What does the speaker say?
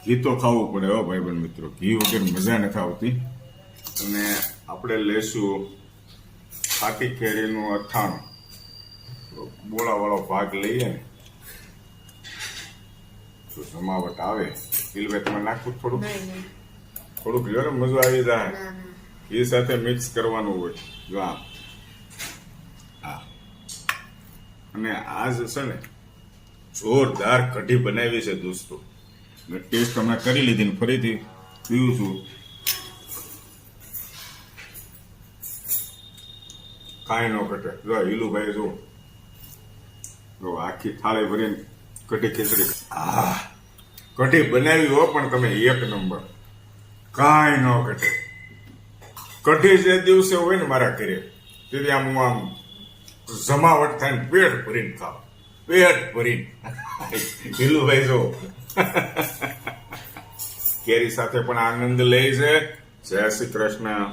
ઘી તો ખાવું પડે હો ભાઈબંધ મિત્રો, ઘી વગર મજા નથી આવતી. અને આપણે લેશું ખાટી કેરીનું અથાણું. બોળાવાળો ભાગ લઈએ ને તો જમાવટ આવે. તિલવેતમાં નાખવું થોડુંક, થોડુંક લ્યો ને મજા આવી જાય. ઘી સાથે મિક્સ કરવાનું હોય. જો આ અને આજ છે ને જોરદાર કઢી બનાવી છે દોસ્તો. ટેસ્ટ હમણાં કરી લીધી ને ફરીથી પીવું છું. કાંઈ ન ઘટે. જો હીલુભાઈ જો આખી થાળી ભરીને કઢી ખીચડી. કઢી બનાવી હો પણ તમે એક નંબર, કાંઈ ન ઘટે. કઢી જે દિવસે હોય ને મારા ઘરે તેથી આમ હું આમ જમાવટ થાય ને પેટ ભરીને ખાવ, પેટ ભરીને. હીલુભાઈ જો કેરી સાથે પણ આનંદ લે છે. જય શ્રી કૃષ્ણ.